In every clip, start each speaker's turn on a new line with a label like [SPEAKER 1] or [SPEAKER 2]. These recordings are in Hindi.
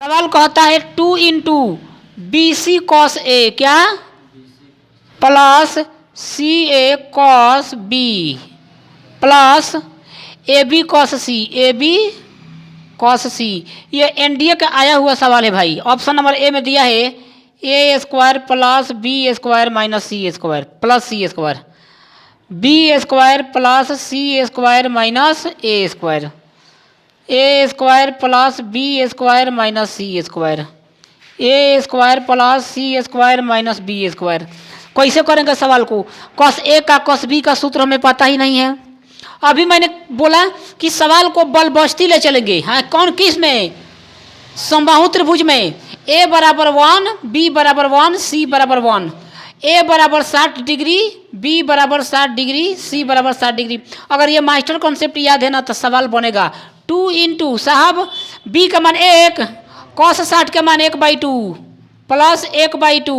[SPEAKER 1] सवाल कहता है 2 into B C cos A क्या plus C A cos B plus A B cos C A B cos C. ये एनडीए का आया हुआ सवाल है भाई। ऑप्शन नंबर ए में दिया है A square plus B square minus C square plus C square B square plus C square minus A square A square plus B square minus C square A square plus C square minus B square. कैसे करेंगे सवाल को? कॉस ए का कॉस बी का सूत्र हमें पता ही नहीं है। अभी मैंने बोला कि सवाल को बलबस्ती ले चलेंगे। हाँ, कौन किस में? समबाहु त्रिभुज में। ए बराबर 1 बी बराबर 1 सी बराबर 1 ए बराबर 60 डिग्री बी बराबर 60 डिग्री सी बराबर 60 डिग्री। अगर ये मास्टर कॉन्सेप्ट याद है ना तो सवाल बनेगा 2 इंटू साहब बी का मान 1 कॉस 60 का मान 1/2 प्लस 1/2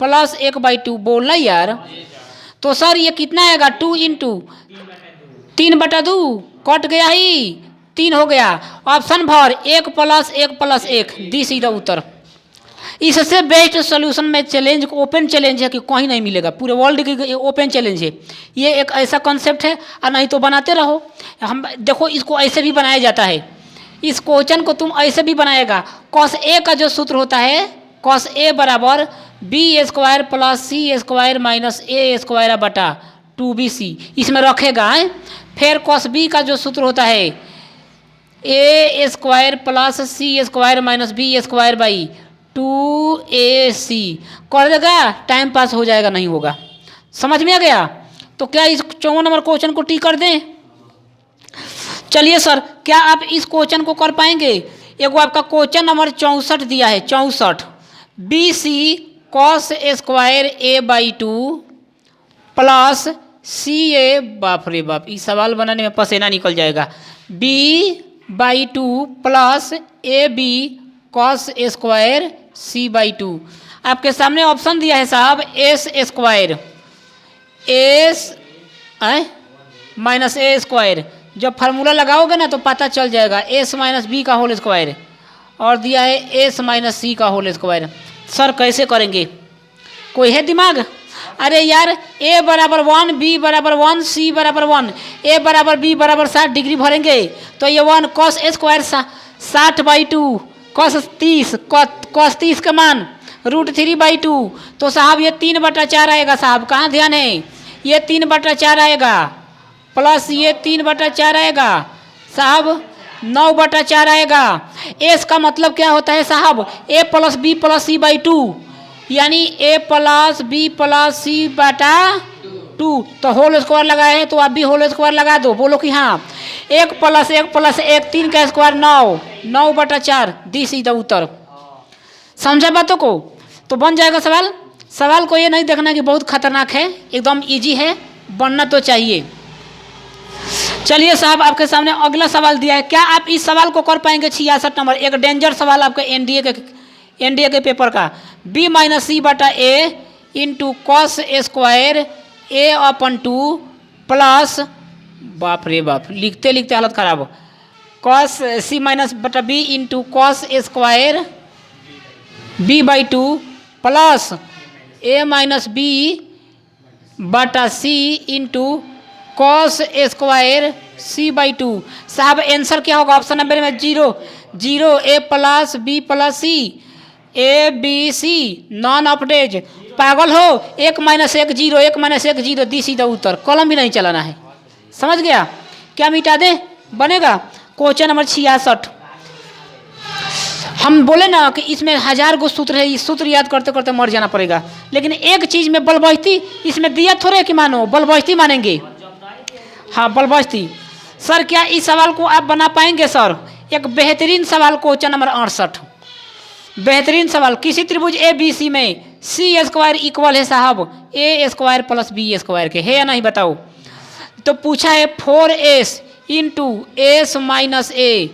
[SPEAKER 1] प्लस 1/2 बोलना यार। तो सर ये कितना आएगा? 2 इंटू 3/2 कट गया ही 3 हो गया। ऑप्शन भर 1 प्लस 1 प्लस 1 दी सीधा उत्तर। इससे बेस्ट सोल्यूशन में चैलेंज ओपन चैलेंज है कि कहीं नहीं मिलेगा, पूरे वर्ल्ड की ओपन चैलेंज है। ये एक ऐसा कॉन्सेप्ट है और नहीं तो बनाते रहो। हम देखो इसको ऐसे भी बनाया जाता है। इस क्वेश्चन को तुम ऐसे भी बनाएगा। कॉस ए का जो सूत्र होता है कॉस ए बराबर B square plus C square minus A square बटा 2bc इसमें रखेगा है। फिर कॉस बी का जो सूत्र होता है A square plus C square minus B square by 2ac कर देगा। टाइम पास हो जाएगा, नहीं होगा। समझ में आ गया? तो क्या इस 54 नंबर क्वेश्चन को टी कर दें? चलिए सर, क्या आप इस क्वेश्चन को कर पाएंगे? एगो आपका क्वेश्चन नंबर 64 दिया है 64 B C cos square A by 2 plus C A. बाप रे बाप, इस सवाल बनाने में पसीना निकल जाएगा। b/2 plus A B cos square c/2। आपके सामने ऑप्शन दिया है साहब S square S minus A square. जब फार्मूला लगाओगे ना तो पता चल जाएगा एस माइनस बी का होल स्क्वायर और दिया है एस माइनस सी का होल स्क्वायर। सर कैसे करेंगे? कोई है दिमाग? अरे यार ए बराबर 1 बी बराबर 1 सी बराबर 1 ए बराबर बी बराबर 60 डिग्री भरेंगे तो ये 1 कॉस स्क्वायर 60/2 कॉस 30 का मान √3/2। तो साहब ये 3/4 आएगा। साहब कहाँ ध्यान है? ये 3/4 आएगा प्लस ये 3/4 आएगा साहब 9/4 आएगा। एस का मतलब क्या होता है साहब? ए प्लस बी प्लस c/2 यानी ए प्लस बी प्लस सी बटा 2। तो होल स्क्वायर लगाए हैं तो आप भी होल स्क्वायर लगा दो। बोलो कि हाँ। 1 प्लस 1 प्लस 1 3 का स्क्वायर 9/4 दी सीधा उत्तर। समझा बातों को? तो बन जाएगा सवाल। सवाल को ये नहीं देखना कि बहुत खतरनाक है, एकदम इजी है, बनना तो चाहिए। चलिए साहब, आपके सामने अगला सवाल दिया है। क्या आप इस सवाल को कर पाएंगे? 66 नंबर एक डेंजर सवाल आपके एनडीए के पेपर का। b माइनस सी बटा A into cos square a/2 plus बाप रे बाप, लिखते लिखते हालत खराब। कॉस सी माइनस बटा B into cos square b/2 plus a minus B बटा C into cos square c/2। साहब आंसर क्या होगा? ऑप्शन नंबर में 0 A plus B plus C A B C non update. पागल हो? 1 - 1 0 1 - 1 0 दी सीधा उत्तर। कलम भी नहीं चलाना है। समझ गया? क्या मिटा दे? बनेगा। Question number 66। हम बोले ना कि इसमें 1000 गो सूत्र है, इस सूत्र याद करते करते मर जाना पड़ेगा। लेकिन एक चीज में बलबस्ती इसमें दिया थोड़े कि मानो, बलबस्ती मानेंगे। हाँ बलबस्ती। सर क्या इस सवाल को आप बना पाएंगे? सर एक बेहतरीन सवाल क्वेश्चन नंबर 68। बेहतरीन सवाल। किसी त्रिभुज ए बी सी में सी स्क्वायर इक्वल है साहब A square plus B square के, है या नहीं बताओ? तो पूछा है 4s into S minus A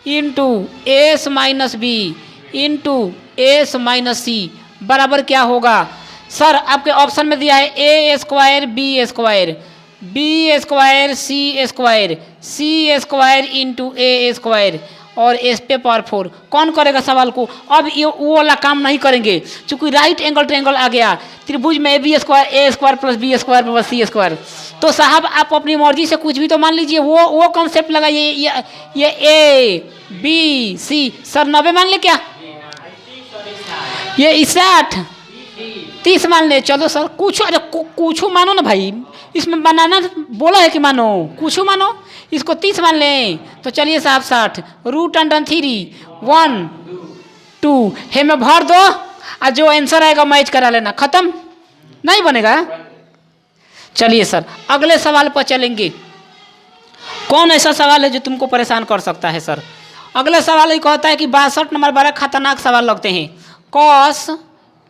[SPEAKER 1] into S minus B into S minus C बराबर क्या होगा? सर आपके ऑप्शन में दिया है A square B square C square into A square और एस पे पावर 4। कौन करेगा सवाल को? अब ये वो वाला काम नहीं करेंगे, चूंकि राइट एंगल ट्रायंगल आ गया त्रिभुज में A square plus B square plus C square. तो साहब आप अपनी मर्जी से कुछ भी तो मान लीजिए, वो कॉन्सेप्ट लगाइए। ये ए बी सी सर 90 मान ले क्या? ये 60 30 मान ले। चलो सर कुछ, अरे कुछ मानो ना भाई, इसमें बनाना बोला है कि मानो, कुछ मानो, इसको 30 मान लें। तो चलिए साहब 60 रूट अंडर 3 1 2 हे में भर दो, और जो आंसर आएगा मैच करा लेना, खत्म। नहीं बनेगा? चलिए सर अगले सवाल पर चलेंगे। कौन ऐसा सवाल है जो तुमको परेशान कर सकता है सर? अगला सवाल ये कहता है कि 62 नंबर बड़ा खतरनाक सवाल लगते हैं। कॉस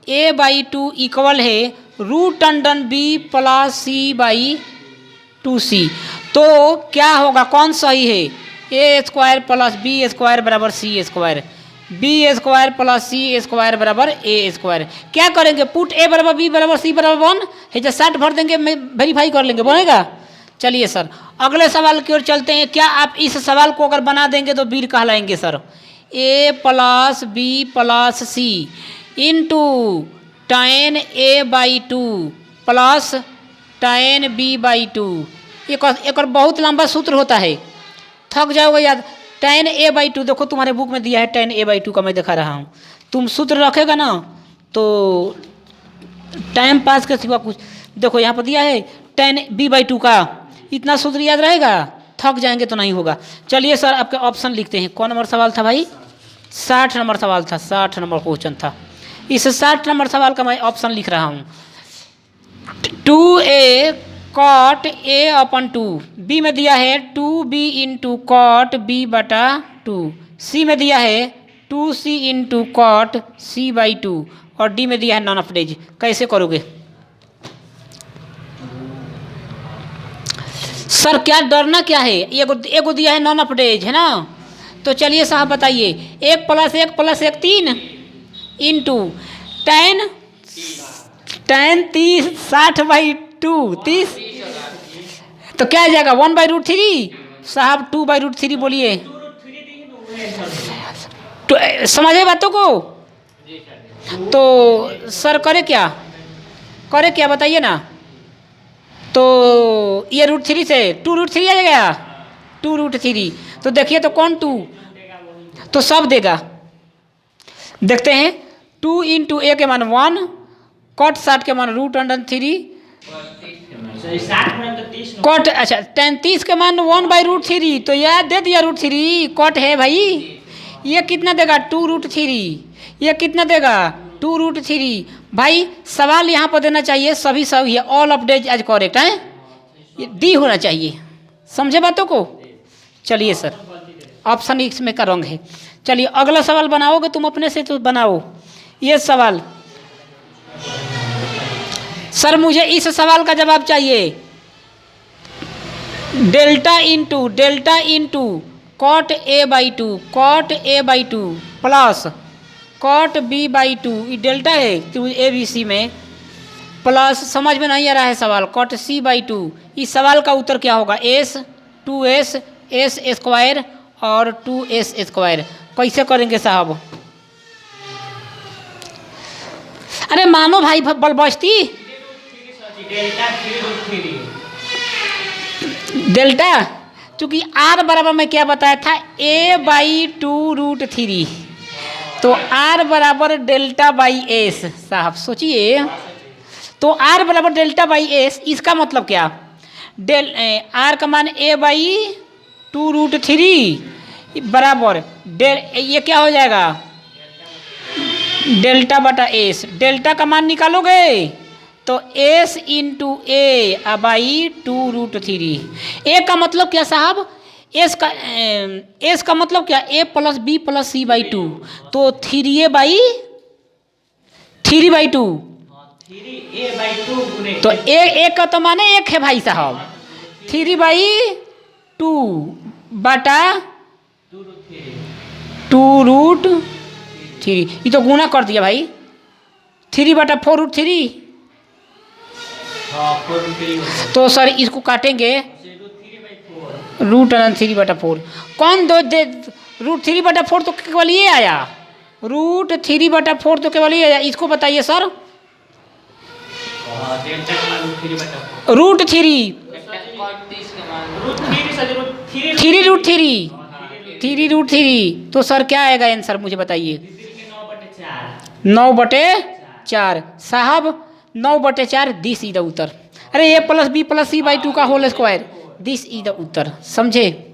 [SPEAKER 1] a/2 इक्वल है root under B plus c/2c। तो क्या होगा, कौन सही है? A square plus B square बराबर C square, B square plus C square बराबर ए स्क्वायर। क्या करेंगे? पुट ए बराबर बी बराबर सी बराबर 1 है, जो 60 भर देंगे, वेरीफाई कर लेंगे, बनेगा। चलिए सर अगले सवाल की ओर चलते हैं। क्या आप इस सवाल को अगर बना देंगे तो वीर कहलाएंगे sir. A plus B plus C into tan a/2 plus tan b/2। एक और बहुत लंबा सूत्र होता है, थक जाओगे याद। tan a/2 देखो तुम्हारे बुक में दिया है, tan a/2 का मैं दिखा रहा हूँ। तुम सूत्र रखेगा ना तो टाइम पास के सिवा कुछ, देखो यहाँ पर दिया है tan b/2 का, इतना सूत्र याद रहेगा? थक जाएंगे तो नहीं होगा। चलिए सर आपके ऑप्शन लिखते हैं। कौन नंबर सवाल था भाई? 60 नंबर सवाल था, 60 नंबर क्वेश्चन था। इस 60 नंबर सवाल का मैं ऑप्शन लिख रहा हूँ। 2a cot a/2, बी में दिया है 2b इंटू कॉट b/2, सी में दिया है 2c इंटू कॉट c/2, और डी में दिया है नॉन ऑफ डेज। कैसे करोगे सर? क्या डरना क्या है? एगो दिया है नॉन ऑफ डेज है ना। तो चलिए साहब बताइए, 1 + 1 + 1 3 इंटू tan 30 60/2 30, तो क्या आ जाएगा 1/√3 साहब 2/√3 बोलिए। तो समझे बातों को? तो सर करे क्या बताइए ना। तो ये √3 से 2√3 आ गया, 2√3। तो देखिए तो कौन 2, तो सब देगा। देखते हैं 2 इंटू ए के मान 1, कॉट 60 के मान √3, कॉट अच्छा tan 30 के मान 1/√3, तो याद दे दिया √3 कॉट है भाई। ये कितना देगा 2√3, ये कितना देगा 2√3। भाई सवाल यहाँ पर देना चाहिए सभी है, all of these as correct है, ये डी होना चाहिए। समझे बातों को? चलिए सर ऑप्शन इसमें का रंग है। चलिए अगला सवाल बनाओगे तुम अपने से तो बनाओ। ये सवाल सर मुझे इस सवाल का जवाब चाहिए। Delta into cot a/2 plus cot b/2, ये डेल्टा है ए बी सी में, प्लस समझ में नहीं आ रहा है सवाल कॉट c/2। इस सवाल का उत्तर क्या होगा? s 2s s स्क्वायर और 2s स्क्वायर। कैसे करेंगे साहब? अरे मानो भाई बलबस्ती, डेल्टा चूंकि r बराबर में क्या बताया था a/2√3, तो r बराबर डेल्टा बाई एस। साहब सोचिए, तो r बराबर डेल्टा बाई एस, इसका मतलब क्या? r का मान a/2√3 बराबर ये क्या हो जाएगा डेल्टा बटा एस। डेल्टा का मान निकालोगे तो s इंटू a/2√3। ए का मतलब क्या साहब? एस का मतलब क्या? a + b + c/2, तो 3a/3/2, तो ए का तो माने 1 है भाई साहब, 3/2 बटा 2√3। ये तो गुना कर दिया भाई, 3/4√3। तो सर इसको काटेंगे √3/4। √3/4 तो केवल ये आया, √3/4 तो केवल ये आया। इसको बताइए सर, √3 3√3 तो सर क्या आएगा आंसर मुझे बताइए? 9/4 साहब, 9/4 दिस इज द उत्तर। अरे a + b + c/2 का whole square, this is the उत्तर, समझे?